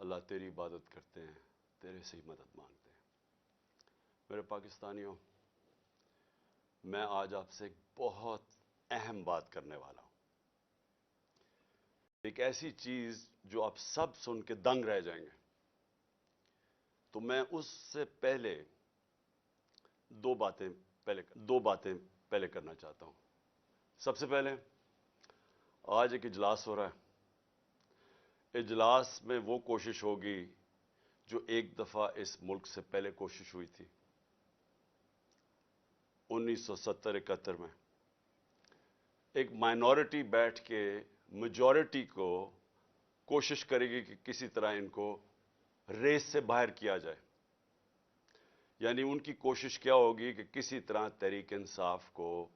اللہ تیری عبادت کرتے ہیں، تیرے سے ہی مدد مانگتے ہیں۔ میرے پاکستانیوں، میں آج آپ سے ایک بہت اہم بات کرنے والا ہوں، ایک ایسی چیز جو آپ سب سن کے دنگ رہ جائیں گے۔ تو میں اس سے پہلے دو باتیں پہلے کرنا چاہتا ہوں۔ سب سے پہلے آج ایک اجلاس ہو رہا ہے، اجلاس میں وہ کوشش ہوگی جو ایک دفعہ اس ملک سے پہلے کوشش ہوئی تھی 1970-71 میں۔ ایک مائنورٹی بیٹھ کے میجورٹی کو کوشش کرے گی کہ کسی طرح ان کو ریس سے باہر کیا جائے، یعنی ان کی کوشش کیا ہوگی کہ کسی طرح تحریک انصاف کو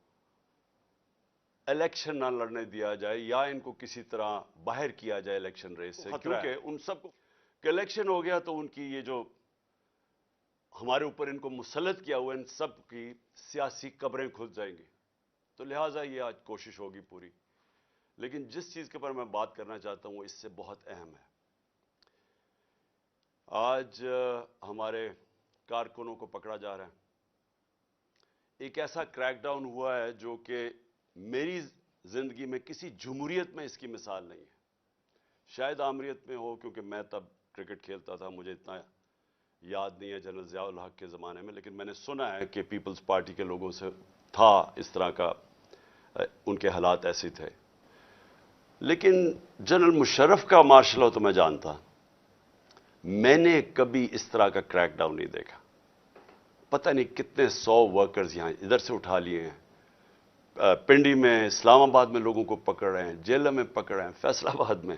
الیکشن نہ لڑنے دیا جائے یا ان کو کسی طرح باہر کیا جائے الیکشن ریس سے، کیونکہ ان سب کو کہ الیکشن ہو گیا تو ان کی یہ جو ہمارے اوپر ان کو مسلط کیا ہوا ان سب کی سیاسی قبریں کھل جائیں گی، تو لہٰذا یہ آج کوشش ہوگی پوری۔ لیکن جس چیز کے پر میں بات کرنا چاہتا ہوں وہ اس سے بہت اہم ہے۔ آج ہمارے کارکنوں کو پکڑا جا رہا ہے، ایک ایسا کریک ڈاؤن ہوا ہے جو کہ میری زندگی میں کسی جمہوریت میں اس کی مثال نہیں ہے، شاید آمریت میں ہو، کیونکہ میں تب کرکٹ کھیلتا تھا، مجھے اتنا یاد نہیں ہے جنرل ضیاء الحق کے زمانے میں، لیکن میں نے سنا ہے کہ پیپلز پارٹی کے لوگوں سے تھا اس طرح کا، ان کے حالات ایسے تھے۔ لیکن جنرل مشرف کا مارشل لاء تو میں جانتا، میں نے کبھی اس طرح کا کریک ڈاؤن نہیں دیکھا۔ پتہ نہیں کتنے 100 ورکرز یہاں ادھر سے اٹھا لیے ہیں، پنڈی میں، اسلام آباد میں لوگوں کو پکڑ رہے ہیں، جیلوں میں پکڑ رہے ہیں، فیصل آباد میں،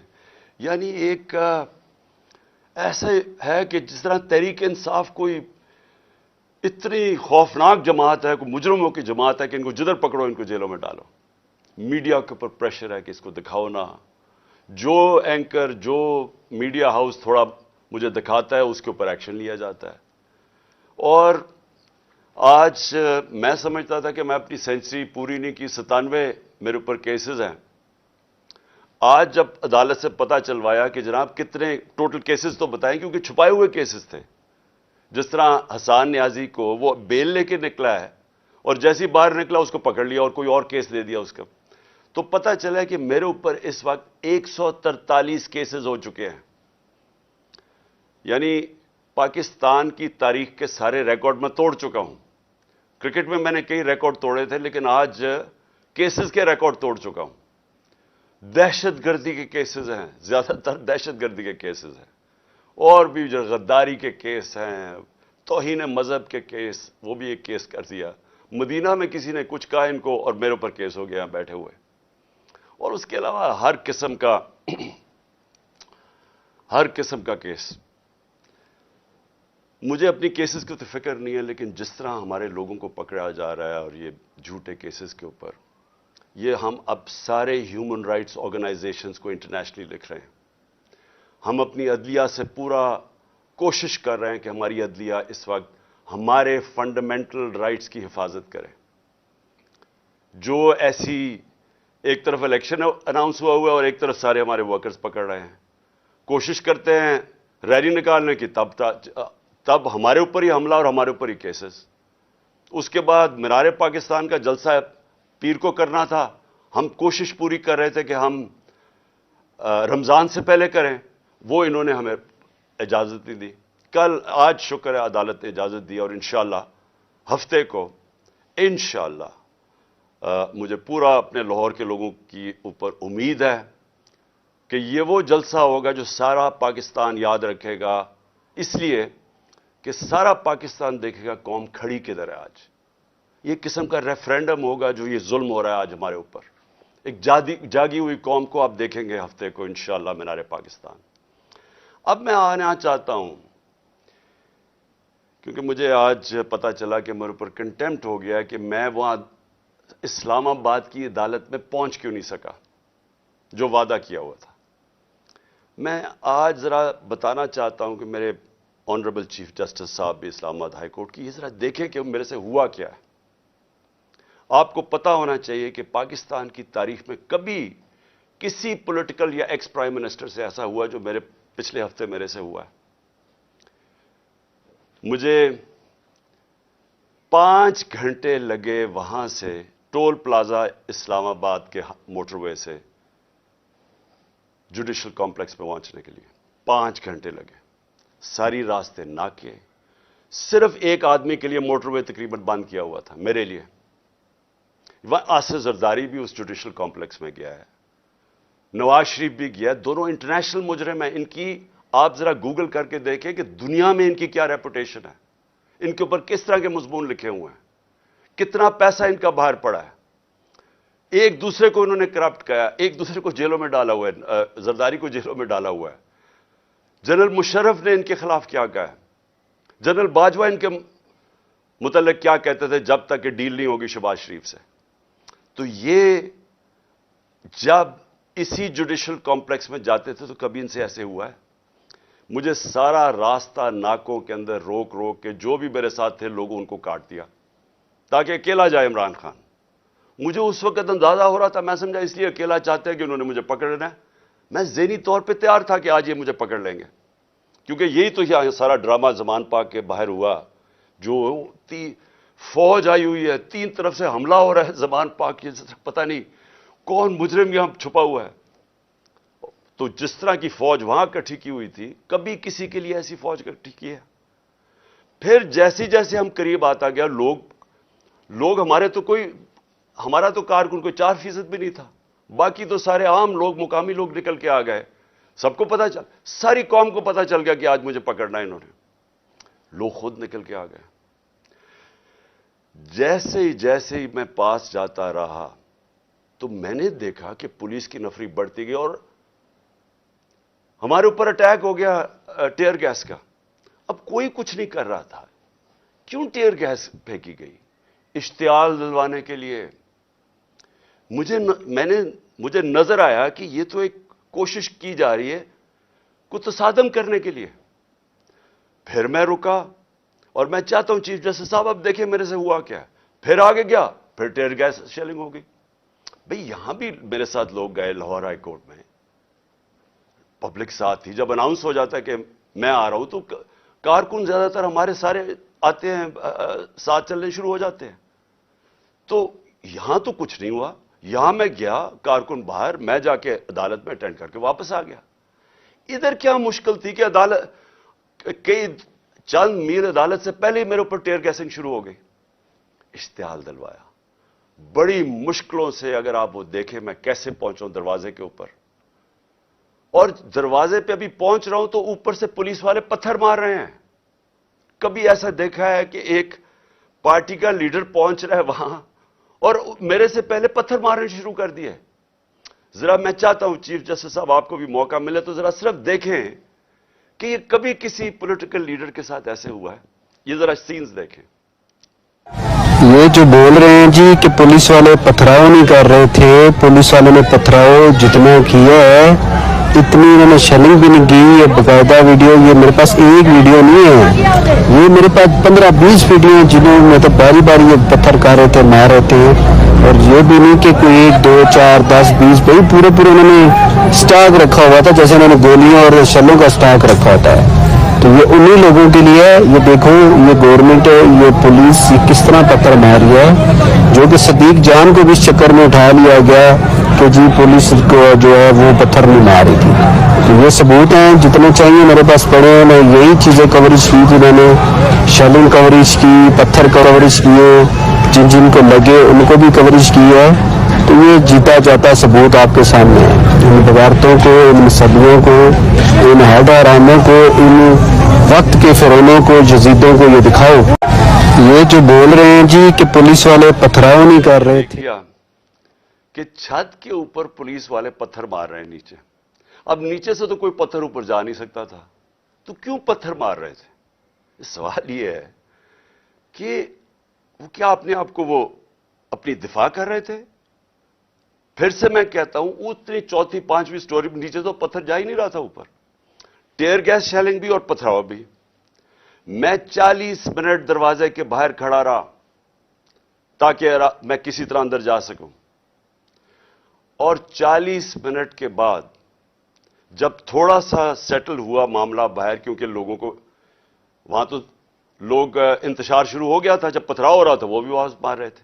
یعنی ایک ایسا ہے کہ جس طرح تحریک انصاف کوئی اتنی خوفناک جماعت ہے، کوئی مجرموں کی جماعت ہے کہ ان کو جدھر پکڑو ان کو جیلوں میں ڈالو۔ میڈیا کے اوپر پریشر ہے کہ اس کو دکھاؤ نہ، جو اینکر، جو میڈیا ہاؤس تھوڑا مجھے دکھاتا ہے اس کے اوپر ایکشن لیا جاتا ہے۔ اور آج میں سمجھتا تھا کہ میں اپنی سینچری پوری نہیں کی، 97 میرے اوپر کیسز ہیں۔ آج جب عدالت سے پتہ چلوایا کہ جناب کتنے ٹوٹل کیسز تو بتائیں، کیونکہ چھپائے ہوئے کیسز تھے، جس طرح حسان نیازی کو وہ بیل لے کے نکلا ہے اور جیسے باہر نکلا اس کو پکڑ لیا اور کوئی اور کیس دے دیا اس کا، تو پتہ چلا کہ میرے اوپر اس وقت 143 کیسز ہو چکے ہیں۔ یعنی پاکستان کی تاریخ کے سارے ریکارڈ میں توڑ چکا ہوں۔ کرکٹ میں نے کئی ریکارڈ توڑے تھے، لیکن آج کیسز کے ریکارڈ توڑ چکا ہوں۔ دہشت گردی کے کیسز ہیں، زیادہ تر دہشت گردی کے کیسز ہیں، اور بھی جو غداری کے کیس ہیں، توہین مذہب کے کیس، وہ بھی ایک کیس کر دیا۔ مدینہ میں کسی نے کچھ کہا ان کو اور میرے اوپر کیس ہو گیا بیٹھے ہوئے، اور اس کے علاوہ ہر قسم کا کیس۔ مجھے اپنی کیسز کی تو فکر نہیں ہے، لیکن جس طرح ہمارے لوگوں کو پکڑا جا رہا ہے اور یہ جھوٹے کیسز کے اوپر، یہ ہم اب سارے ہیومن رائٹس آرگنائزیشنز کو انٹرنیشنلی لکھ رہے ہیں۔ ہم اپنی عدلیہ سے پورا کوشش کر رہے ہیں کہ ہماری عدلیہ اس وقت ہمارے فنڈامنٹل رائٹس کی حفاظت کرے۔ جو ایسی ایک طرف الیکشن اناؤنس ہوا ہے اور ایک طرف سارے ہمارے ورکرز پکڑ رہے ہیں، کوشش کرتے ہیں ریلی نکالنے کی، تب ہمارے اوپر ہی حملہ اور ہمارے اوپر ہی کیسز۔ اس کے بعد مینار پاکستان کا جلسہ پیر کو کرنا تھا، ہم کوشش پوری کر رہے تھے کہ ہم رمضان سے پہلے کریں، وہ انہوں نے ہمیں اجازت نہیں دی۔ آج شکر ہے عدالت نے اجازت دی، اور انشاءاللہ ہفتے کو انشاءاللہ مجھے پورا اپنے لاہور کے لوگوں کی اوپر امید ہے کہ یہ وہ جلسہ ہوگا جو سارا پاکستان یاد رکھے گا، اس لیے کہ سارا پاکستان دیکھے گا قوم کھڑی کدھر ہے آج۔ یہ قسم کا ریفرینڈم ہوگا جو یہ ظلم ہو رہا ہے آج ہمارے اوپر، ایک جاگی ہوئی قوم کو آپ دیکھیں گے ہفتے کو انشاءاللہ مینار پاکستان۔ اب میں آنا چاہتا ہوں، کیونکہ مجھے آج پتا چلا کہ میرے اوپر کنٹیمپٹ ہو گیا کہ میں وہاں اسلام آباد کی عدالت میں پہنچ کیوں نہیں سکا جو وعدہ کیا ہوا تھا۔ میں آج ذرا بتانا چاہتا ہوں کہ میرے آنریبل چیف جسٹس صاحب بھی اسلام آباد ہائی کورٹ کی، یہ ذرا دیکھیں کہ میرے سے ہوا کیا ہے۔ آپ کو پتا ہونا چاہیے کہ پاکستان کی تاریخ میں کبھی کسی پولیٹیکل یا ایکس پرائم منسٹر سے ایسا ہوا جو میرے پچھلے ہفتے میرے سے ہوا ہے. مجھے 5 گھنٹے لگے وہاں سے ٹول پلازا اسلام آباد کے موٹر وے سے جوڈیشل کمپلیکس میں پہنچنے کے لیے 5 گھنٹے لگے. ساری راستے ناکے. صرف ایک آدمی کے لیے موٹر وے تقریباً بند کیا ہوا تھا, میرے لیے. آصف زرداری بھی اس جوڈیشل کمپلیکس میں گیا ہے, نواز شریف بھی گیا ہے. دونوں انٹرنیشنل مجرم ہیں. ان کی آپ ذرا گوگل کر کے دیکھیں کہ دنیا میں ان کی کیا ریپوٹیشن ہے, ان کے اوپر کس طرح کے مضمون لکھے ہوئے ہیں, کتنا پیسہ ان کا باہر پڑا ہے. ایک دوسرے کو انہوں نے کرپٹ کیا, ایک دوسرے کو جیلوں میں ڈالا ہوا ہے. زرداری کو جیلوں میں ڈالا ہوا ہے. جنرل مشرف نے ان کے خلاف کیا کہا ہے, جنرل باجوہ ان کے متعلق کیا کہتے تھے جب تک کہ ڈیل نہیں ہوگی شہباز شریف سے. تو یہ جب اسی جوڈیشل کمپلیکس میں جاتے تھے تو کبھی ان سے ایسے ہوا ہے؟ مجھے سارا راستہ ناکوں کے اندر روک روک کے جو بھی میرے ساتھ تھے لوگوں ان کو کاٹ دیا تاکہ اکیلا جائے عمران خان. مجھے اس وقت اندازہ ہو رہا تھا, میں سمجھا اس لیے اکیلا چاہتے ہیں کہ انہوں نے مجھے پکڑنا ہے. میں ذہنی طور پہ تیار تھا کہ آج یہ مجھے پکڑ لیں گے, کیونکہ یہی تو یہ سارا ڈرامہ زمان پاک کے باہر ہوا. جو فوج آئی ہوئی ہے, 3 طرف سے حملہ ہو رہا ہے زمان پاک کے, پتہ نہیں کون مجرم یہاں چھپا ہوا ہے. تو جس طرح کی فوج وہاں اکٹھی کی ہوئی تھی, کبھی کسی کے لیے ایسی فوج اکٹھی کی ہے؟ پھر جیسے جیسے ہم قریب آتا گیا, لوگ ہمارا تو کارکن کوئی 4% بھی نہیں تھا, باقی تو سارے عام لوگ, مقامی لوگ نکل کے آ گئے. سب کو پتا چل, ساری قوم کو پتا چل گیا کہ آج مجھے پکڑنا ہے انہوں نے. لوگ خود نکل کے آ گئے. جیسے ہی میں پاس جاتا رہا تو میں نے دیکھا کہ پولیس کی نفری بڑھتی گئی اور ہمارے اوپر اٹیک ہو گیا ٹیئر گیس کا. اب کوئی کچھ نہیں کر رہا تھا, کیوں ٹیئر گیس پھینکی گئی؟ اشتعال دلوانے کے لیے. مجھے نظر آیا کہ یہ تو ایک کوشش کی جا رہی ہے کو تصادم کرنے کے لیے. پھر میں رکا اور میں چاہتا ہوں چیف جسٹس صاحب اب دیکھیں میرے سے ہوا کیا. پھر آگے گیا, پھر ٹیئر گیس شیلنگ ہو گئی. بھئی یہاں بھی میرے ساتھ لوگ گئے لاہور ہائی کورٹ میں, پبلک ساتھ تھی. جب اناؤنس ہو جاتا ہے کہ میں آ رہا ہوں تو کارکن زیادہ تر ہمارے سارے آتے ہیں, ساتھ چلنے شروع ہو جاتے ہیں. تو یہاں تو کچھ نہیں ہوا. یہاں میں گیا, کارکن باہر, میں جا کے عدالت میں اٹینڈ کر کے واپس آ گیا. ادھر کیا مشکل تھی کہ عدالت کئی چند میل عدالت سے پہلے ہی میرے اوپر ٹیئر گیسنگ شروع ہو گئی. اشتعال دلوایا بڑی مشکلوں سے. اگر آپ وہ دیکھیں میں کیسے پہنچا دروازے کے اوپر, اور دروازے پہ ابھی پہنچ رہا ہوں تو اوپر سے پولیس والے پتھر مار رہے ہیں. کبھی ایسا دیکھا ہے کہ ایک پارٹی کا لیڈر پہنچ رہا ہے وہاں اور میرے سے پہلے پتھر مارنے شروع کر دیے؟ ذرا میں چاہتا ہوں چیف جسٹس صاحب آپ کو بھی موقع ملے تو ذرا صرف دیکھیں کہ یہ کبھی کسی پولیٹیکل لیڈر کے ساتھ ایسے ہوا ہے. یہ ذرا سینز دیکھیں. یہ جو بول رہے ہیں جی کہ پولیس والے پتھراؤ نہیں کر رہے تھے, پولیس والوں نے پتھراؤ جتنا کیا ہے اتنی انہوں نے شیلنگ بھی نہیں کی. یہ باقاعدہ ویڈیو, یہ میرے پاس ایک ویڈیو نہیں ہے, یہ میرے پاس 15-20 ویڈیو ہیں جنہوں میں تو باری باری یہ پتھر کر رہے تھے, مار رہے تھے. اور یہ بھی نہیں کہ کوئی 1 2 4 10 20 بھائی پورے انہوں نے سٹاک رکھا ہوا تھا, جیسے انہوں نے گولیاں اور شلوں کا سٹاک رکھا ہوتا ہے. تو یہ انہی لوگوں کے لیے, یہ دیکھو یہ گورنمنٹ ہے, یہ پولیس یہ کس طرح پتھر مار رہی ہے, جو کہ صدیق جان کو بھی اس چکر میں اٹھا لیا گیا کہ جی پولیس کو جو ہے وہ پتھر نہیں مار رہی تھی. تو یہ ثبوت ہیں جتنے چاہیے میرے پاس پڑے ہیں. میں یہی چیزیں کوریج کی تھی, میں نے شیلنگ کوریج کی, پتھر کوریج کیے, جن کو لگے ان کو بھی کوریج کی ہے. تو یہ جیتا جاتا ثبوت آپ کے سامنے ہے. ان بغاوتوں کو, ان صدیوں کو, ان حیدراموں کو, ان وقت کے فرعونوں کو, یزیدوں کو یہ دکھاؤ. یہ جو بول رہے ہیں جی کہ پولیس والے پتھراؤ نہیں کر رہے تھے, کہ چھت کے اوپر پولیس والے پتھر مار رہے ہیں نیچے. اب نیچے سے تو کوئی پتھر اوپر جا نہیں سکتا تھا, تو کیوں پتھر مار رہے تھے؟ سوال یہ ہے کہ وہ کیا اپنے آپ کو وہ اپنی دفاع کر رہے تھے؟ پھر سے میں کہتا ہوں اتنی 4تھی 5ویں سٹوری نیچے تو پتھر جا ہی نہیں رہا تھا اوپر. ٹیئر گیس شیلنگ بھی اور پتھراؤ بھی. میں 40 منٹ دروازے کے باہر کھڑا رہا تاکہ میں کسی طرح اندر جا سکوں, اور 40 منٹ کے بعد جب تھوڑا سا سیٹل ہوا معاملہ باہر، کیونکہ لوگوں کو وہاں تو لوگ انتشار شروع ہو گیا تھا، جب پتھراؤ ہو رہا تھا وہ بھی آواز مار رہے تھے،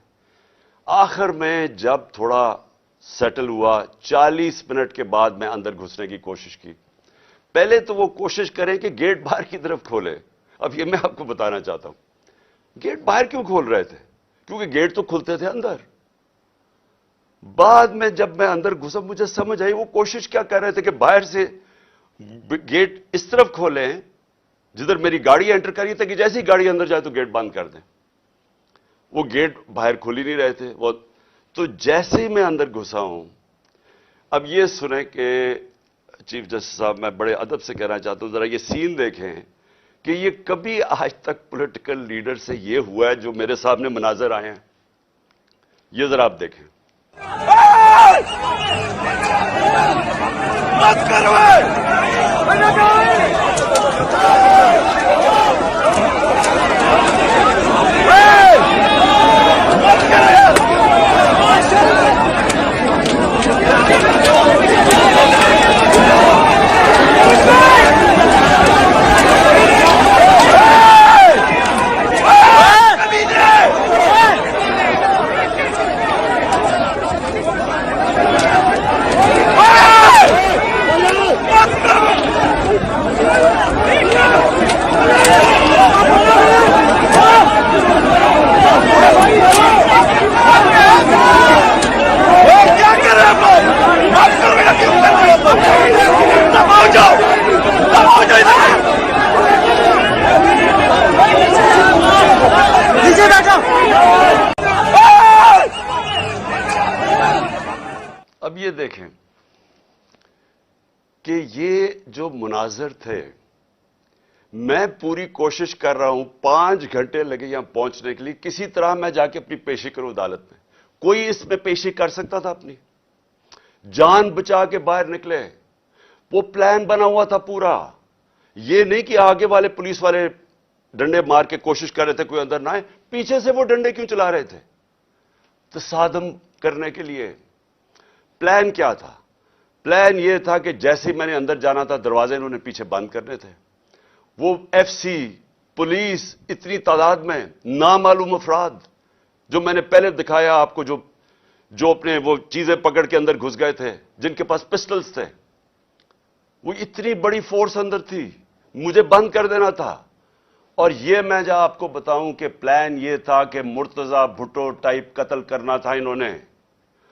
آخر میں جب تھوڑا سیٹل ہوا 40 منٹ کے بعد میں اندر گھسنے کی کوشش کی. پہلے تو وہ کوشش کریں کہ گیٹ باہر کی طرف کھولے. اب یہ میں آپ کو بتانا چاہتا ہوں گیٹ باہر کیوں کھول رہے تھے، کیونکہ گیٹ تو کھلتے تھے اندر. بعد میں جب میں اندر گھسا مجھے سمجھ آئی وہ کوشش کیا کر رہے تھے کہ باہر سے گیٹ اس طرف کھولیں جدھر میری گاڑی انٹر کری تھی، کہ جیسے ہی گاڑی اندر جائے تو گیٹ بند کر دیں. وہ گیٹ باہر کھول ہی نہیں رہے تھے. وہ تو جیسے ہی میں اندر گھسا ہوں، اب یہ سنیں کہ چیف جسٹس صاحب، میں بڑے ادب سے کہنا چاہتا ہوں ذرا یہ سین دیکھیں کہ یہ کبھی آج تک پولیٹیکل لیڈر سے یہ ہوا ہے جو میرے سامنے مناظر آئے ہیں. یہ ذرا آپ دیکھیں. مت کرو اب یہ دیکھیں کہ یہ جو مناظر تھے، میں پوری کوشش کر رہا ہوں، 5 گھنٹے لگے یہاں پہنچنے کے لیے، کسی طرح میں جا کے اپنی پیشی کروں عدالت میں. کوئی اس میں پیشی کر سکتا تھا اپنی؟ جان بچا کے باہر نکلے. وہ پلان بنا ہوا تھا پورا. یہ نہیں کہ آگے والے پولیس والے ڈنڈے مار کے کوشش کر رہے تھے کوئی اندر نہ آئے، پیچھے سے وہ ڈنڈے کیوں چلا رہے تھے؟ تصادم کرنے کے لیے. پلان کیا تھا؟ پلان یہ تھا کہ جیسے ہی میں نے اندر جانا تھا دروازے انہوں نے پیچھے بند کرنے تھے. وہ ایف سی، پولیس، اتنی تعداد میں نامعلوم افراد جو میں نے پہلے دکھایا آپ کو، جو اپنے وہ چیزیں پکڑ کے اندر گھس گئے تھے، جن کے پاس پسٹلز تھے، وہ اتنی بڑی فورس اندر تھی، مجھے بند کر دینا تھا. اور یہ میں جب آپ کو بتاؤں کہ پلان یہ تھا کہ مرتضی بھٹو ٹائپ قتل کرنا تھا انہوں نے،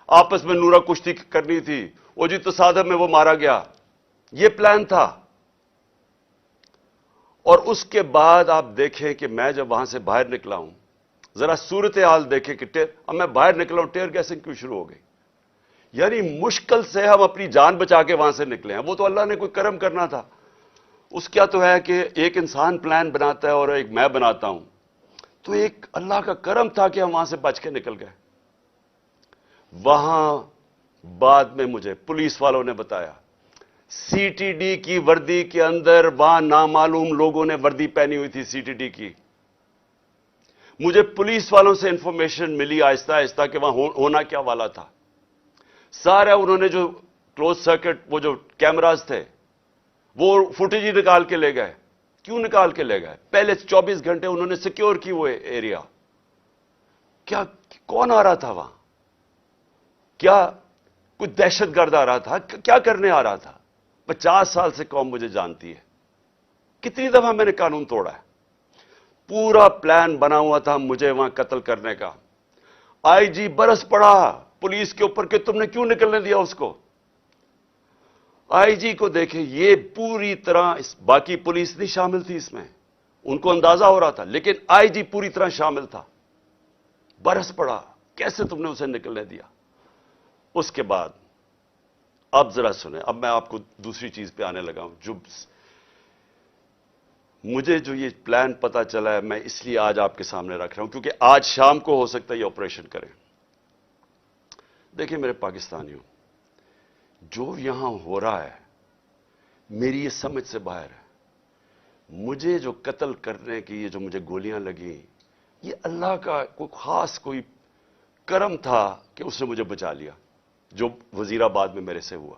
آپس میں نورا کشتی کرنی تھی، وہ جی تصادم میں وہ مارا گیا، یہ پلان تھا. اور اس کے بعد آپ دیکھیں کہ میں جب وہاں سے باہر نکلا ہوں، ذرا صورتحال دیکھیں کہ اب میں باہر نکلا ہوں، ٹیئر گیسنگ کیوں شروع ہو گئی. یعنی مشکل سے ہم اپنی جان بچا کے وہاں سے نکلے ہیں. وہ تو اللہ نے کوئی کرم کرنا تھا. اس کیا تو ہے کہ ایک انسان پلان بناتا ہے اور ایک میں بناتا ہوں، تو ایک اللہ کا کرم تھا کہ ہم وہاں سے بچ کے نکل گئے. وہاں بعد میں مجھے پولیس والوں نے بتایا سی ٹی ڈی کی وردی کے اندر وہاں نامعلوم لوگوں نے وردی پہنی ہوئی تھی سی ٹی ڈی کی. مجھے پولیس والوں سے انفارمیشن ملی آہستہ آہستہ کہ وہاں ہونا کیا والا تھا. سارا انہوں نے جو کلوز سرکٹ وہ جو کیمراز تھے وہ فوٹیج ہی نکال کے لے گئے. کیوں نکال کے لے گئے؟ پہلے 24 گھنٹے انہوں نے سیکیور کی وہ ایریا. کیا کون آ رہا تھا وہاں؟ کیا کوئی دہشت گرد آ رہا تھا؟ کیا کرنے آ رہا تھا؟ 50 سال سے قوم مجھے جانتی ہے. کتنی دفعہ میں نے قانون توڑا ہے. پورا پلان بنا ہوا تھا مجھے وہاں قتل کرنے کا. آئی جی برس پڑا پولیس کے اوپر کہ تم نے کیوں نکلنے دیا اس کو. آئی جی کو دیکھیں، یہ پوری طرح باقی پولیس نہیں شامل تھی اس میں، ان کو اندازہ ہو رہا تھا، لیکن آئی جی پوری طرح شامل تھا. برس پڑا کیسے تم نے اسے نکلنے دیا. اس کے بعد اب ذرا سنیں، اب میں آپ کو دوسری چیز پہ آنے لگا ہوں. جو مجھے یہ پلان پتا چلا ہے، میں اس لیے آج آپ کے سامنے رکھ رہا ہوں کیونکہ آج شام کو ہو سکتا ہے یہ آپریشن کریں. دیکھیں میرے پاکستانیوں، جو یہاں ہو رہا ہے میری یہ سمجھ سے باہر ہے. مجھے جو قتل کرنے کی یہ جو مجھے گولیاں لگیں، یہ اللہ کا کوئی خاص کوئی کرم تھا کہ اس نے مجھے بچا لیا، جو وزیر آباد میں میرے سے ہوا.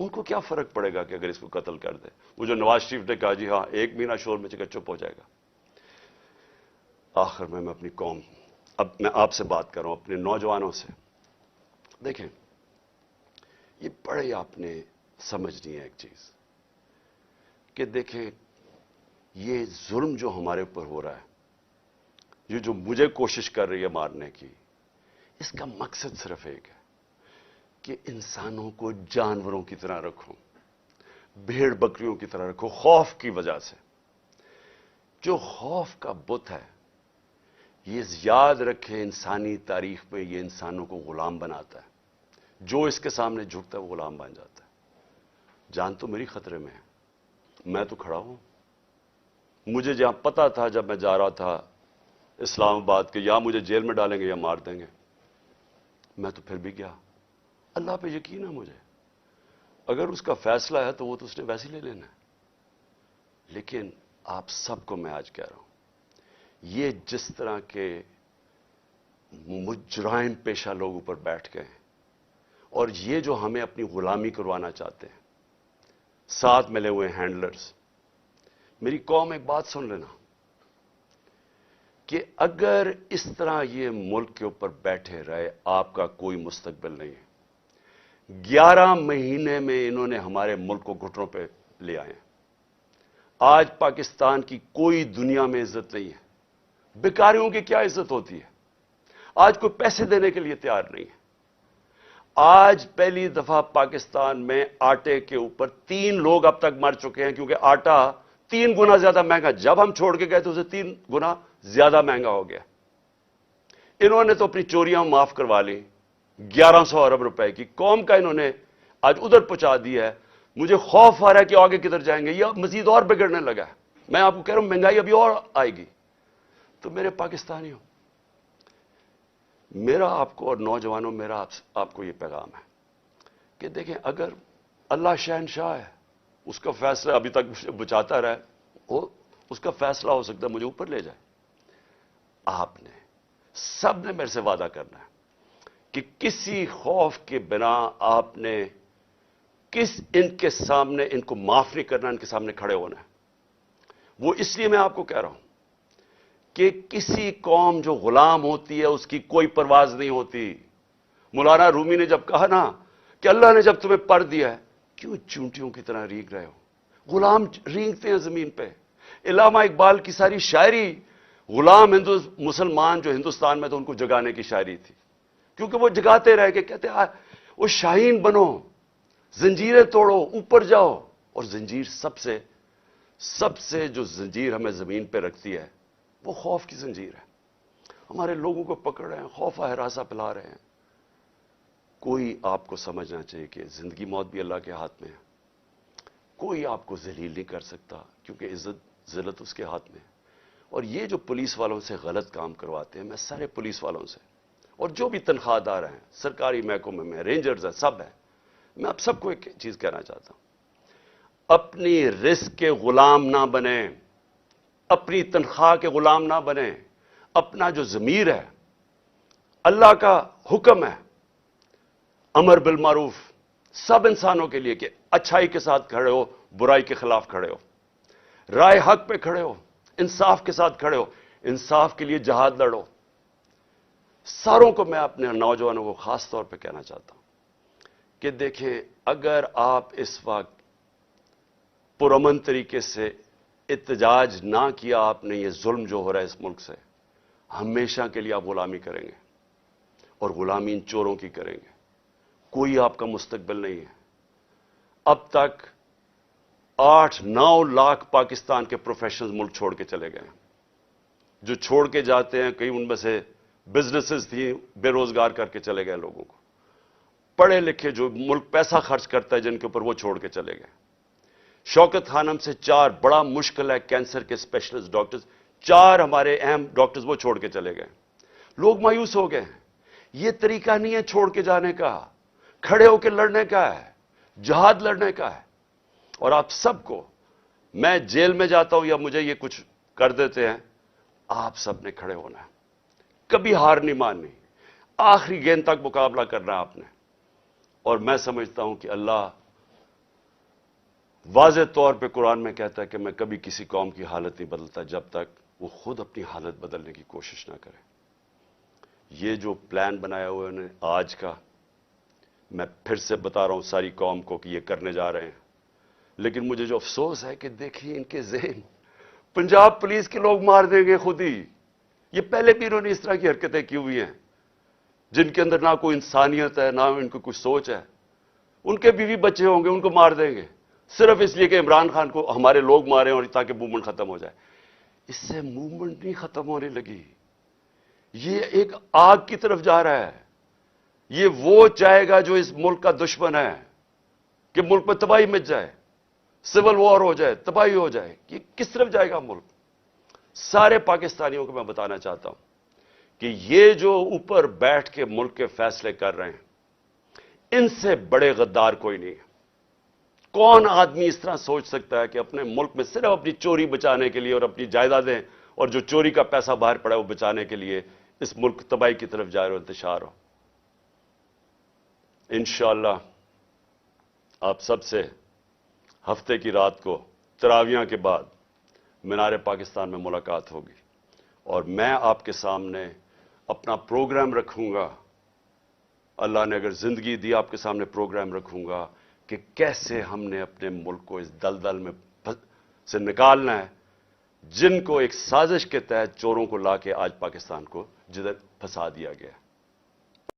ان کو کیا فرق پڑے گا کہ اگر اس کو قتل کر دے؟ وہ جو نواز شریف نے کہا جی ہاں 1 مہینہ شور میں چکا چپ ہو جائے گا. آخر میں اپنی قوم، اب میں آپ سے بات کر رہا ہوں، اپنے نوجوانوں سے. دیکھیں یہ بڑے آپ نے سمجھنی ہے ایک چیز کہ دیکھیں یہ ظلم جو ہمارے اوپر ہو رہا ہے، یہ جو مجھے کوشش کر رہی ہے مارنے کی، اس کا مقصد صرف ایک ہے کہ انسانوں کو جانوروں کی طرح رکھو، بھیڑ بکریوں کی طرح رکھو، خوف کی وجہ سے. جو خوف کا بت ہے، یہ یاد رکھے انسانی تاریخ میں یہ انسانوں کو غلام بناتا ہے. جو اس کے سامنے جھکتا ہے وہ غلام بن جاتا ہے. جان تو میری خطرے میں ہے، میں تو کھڑا ہوں. مجھے جہاں پتا تھا جب میں جا رہا تھا اسلام آباد کہ یا مجھے جیل میں ڈالیں گے یا مار دیں گے، میں تو پھر بھی گیا. اللہ پہ یقین ہے مجھے، اگر اس کا فیصلہ ہے تو وہ تو اس نے ویسے لے لینا ہے. لیکن آپ سب کو میں آج کہہ رہا ہوں، یہ جس طرح کے مجرم پیشہ لوگ اوپر بیٹھ گئے ہیں اور یہ جو ہمیں اپنی غلامی کروانا چاہتے ہیں، ساتھ ملے ہوئے ہینڈلرز. میری قوم ایک بات سن لینا کہ اگر اس طرح یہ ملک کے اوپر بیٹھے رہے، آپ کا کوئی مستقبل نہیں ہے. 11 مہینے میں انہوں نے ہمارے ملک کو گھٹنوں پہ لے آئے ہیں. آج پاکستان کی کوئی دنیا میں عزت نہیں ہے. بیکاریوں کی کیا عزت ہوتی ہے؟ آج کوئی پیسے دینے کے لیے تیار نہیں ہے. آج پہلی دفعہ پاکستان میں آٹے کے اوپر 3 لوگ اب تک مر چکے ہیں کیونکہ آٹا 3 گنا زیادہ مہنگا. جب ہم چھوڑ کے گئے تو اسے 3 گنا زیادہ مہنگا ہو گیا. انہوں نے تو اپنی چوریاں معاف کروا لی 1100 ارب روپے کی. قوم کا انہوں نے آج ادھر پہنچا دیا ہے. مجھے خوف آ رہا ہے کہ آگے کدھر جائیں گے. یہ مزید اور بگڑنے لگا ہے. میں آپ کو کہہ رہا ہوں مہنگائی ابھی اور آئے گی. تو میرے پاکستانیوں، میرا آپ کو اور نوجوانوں، میرا آپ کو یہ پیغام ہے کہ دیکھیں اگر اللہ شہنشاہ ہے، اس کا فیصلہ ابھی تک مجھے بچاتا رہے، اس کا فیصلہ ہو سکتا ہے مجھے اوپر لے جائے. آپ نے سب نے میرے سے وعدہ کرنا ہے کہ کسی خوف کے بنا آپ نے ان کے سامنے، ان کو معاف نہیں کرنا، ان کے سامنے کھڑے ہونا ہے. وہ اس لیے میں آپ کو کہہ رہا ہوں کہ کسی قوم جو غلام ہوتی ہے اس کی کوئی پرواز نہیں ہوتی. مولانا رومی نے جب کہا نا کہ اللہ نے جب تمہیں پر دیا ہے کیوں چونٹیوں کی طرح رینگ رہے ہو؟ غلام رینگتے ہیں زمین پہ. علامہ اقبال کی ساری شاعری غلام مسلمان جو ہندوستان میں تو ان کو جگانے کی شاعری تھی، کیونکہ وہ جگاتے رہ کے کہتے وہ شاہین بنو، زنجیریں توڑو، اوپر جاؤ. اور زنجیر سب سے جو زنجیر ہمیں زمین پہ رکھتی ہے وہ خوف کی زنجیر ہے. ہمارے لوگوں کو پکڑ رہے ہیں، خوف ہراساں پلا رہے ہیں. کوئی آپ کو سمجھنا چاہیے کہ زندگی موت بھی اللہ کے ہاتھ میں ہے. کوئی آپ کو ذلیل نہیں کر سکتا کیونکہ عزت ذلت اس کے ہاتھ میں ہے. اور یہ جو پولیس والوں سے غلط کام کرواتے ہیں، میں سارے پولیس والوں سے اور جو بھی تنخواہ دار ہیں، سرکاری محکمے میں رینجرز ہیں، سب ہیں، میں آپ سب کو ایک چیز کہنا چاہتا ہوں، اپنی رزق کے غلام نہ بنیں، اپنی تنخواہ کے غلام نہ بنیں. اپنا جو ضمیر ہے، اللہ کا حکم ہے امر بالمعروف سب انسانوں کے لیے کہ اچھائی کے ساتھ کھڑے ہو، برائی کے خلاف کھڑے ہو، رائے حق پہ کھڑے ہو، انصاف کے ساتھ کھڑے ہو، انصاف کے لیے جہاد لڑو. ساروں کو میں اپنے نوجوانوں کو خاص طور پہ کہنا چاہتا ہوں کہ دیکھیں اگر آپ اس وقت پرامن طریقے سے احتجاج نہ کیا آپ نے، یہ ظلم جو ہو رہا ہے اس ملک سے، ہمیشہ کے لیے آپ غلامی کریں گے اور غلامی ان چوروں کی کریں گے. کوئی آپ کا مستقبل نہیں ہے. اب تک 8-9 لاکھ پاکستان کے پروفیشنلز ملک چھوڑ کے چلے گئے ہیں. جو چھوڑ کے جاتے ہیں کئی ان میں سے بزنسز تھیں، بے روزگار کر کے چلے گئے لوگوں کو. پڑھے لکھے جو ملک پیسہ خرچ کرتا ہے جن کے اوپر، وہ چھوڑ کے چلے گئے. شوکت خانم سے 4 بڑا مشکل ہے کینسر کے اسپیشلسٹ ڈاکٹرز، 4 ہمارے اہم ڈاکٹرز وہ چھوڑ کے چلے گئے. لوگ مایوس ہو گئے ہیں. یہ طریقہ نہیں ہے چھوڑ کے جانے کا، کھڑے ہو کے لڑنے کا ہے، جہاد لڑنے کا ہے. اور آپ سب کو، میں جیل میں جاتا ہوں یا مجھے یہ کچھ کر دیتے ہیں، آپ سب نے کھڑے ہونا ہے، کبھی ہار نہیں ماننی، آخری گیند تک مقابلہ کرنا ہے آپ نے. اور میں سمجھتا ہوں کہ اللہ واضح طور پہ قرآن میں کہتا ہے کہ میں کبھی کسی قوم کی حالت نہیں بدلتا جب تک وہ خود اپنی حالت بدلنے کی کوشش نہ کرے. یہ جو پلان بنایا ہوا ہے انہیں آج کا، میں پھر سے بتا رہا ہوں ساری قوم کو کہ یہ کرنے جا رہے ہیں. لیکن مجھے جو افسوس ہے کہ دیکھیے ان کے ذہن، پنجاب پولیس کے لوگ مار دیں گے خود ہی. یہ پہلے بھی انہوں نے اس طرح کی حرکتیں کی ہوئی ہیں جن کے اندر نہ کوئی انسانیت ہے نہ ان کو کوئی سوچ ہے. ان کے بیوی بچے ہوں گے، ان کو مار دیں گے صرف اس لیے کہ عمران خان کو ہمارے لوگ مارے اور تاکہ موومنٹ ختم ہو جائے. اس سے موومنٹ نہیں ختم ہونے لگی، یہ ایک آگ کی طرف جا رہا ہے. یہ وہ چاہے گا جو اس ملک کا دشمن ہے کہ ملک میں تباہی مچ جائے، سول وار ہو جائے، تباہی ہو جائے. یہ کس طرف جائے گا ملک؟ سارے پاکستانیوں کو میں بتانا چاہتا ہوں کہ یہ جو اوپر بیٹھ کے ملک کے فیصلے کر رہے ہیں، ان سے بڑے غدار کوئی نہیں ہے. کون آدمی اس طرح سوچ سکتا ہے کہ اپنے ملک میں صرف اپنی چوری بچانے کے لیے اور اپنی جائیدادیں اور جو چوری کا پیسہ باہر پڑا ہے وہ بچانے کے لیے اس ملک تباہی کی طرف جائے اور انتشار ہو؟ انشاءاللہ آپ سب سے ہفتے کی رات کو تراویحاں کے بعد مینار پاکستان میں ملاقات ہوگی اور میں آپ کے سامنے اپنا پروگرام رکھوں گا. اللہ نے اگر زندگی دی آپ کے سامنے پروگرام رکھوں گا کہ کیسے ہم نے اپنے ملک کو اس دلدل میں سے نکالنا ہے جن کو ایک سازش کے تحت چوروں کو لا کے آج پاکستان کو جدھر پھنسا دیا گیا ہے.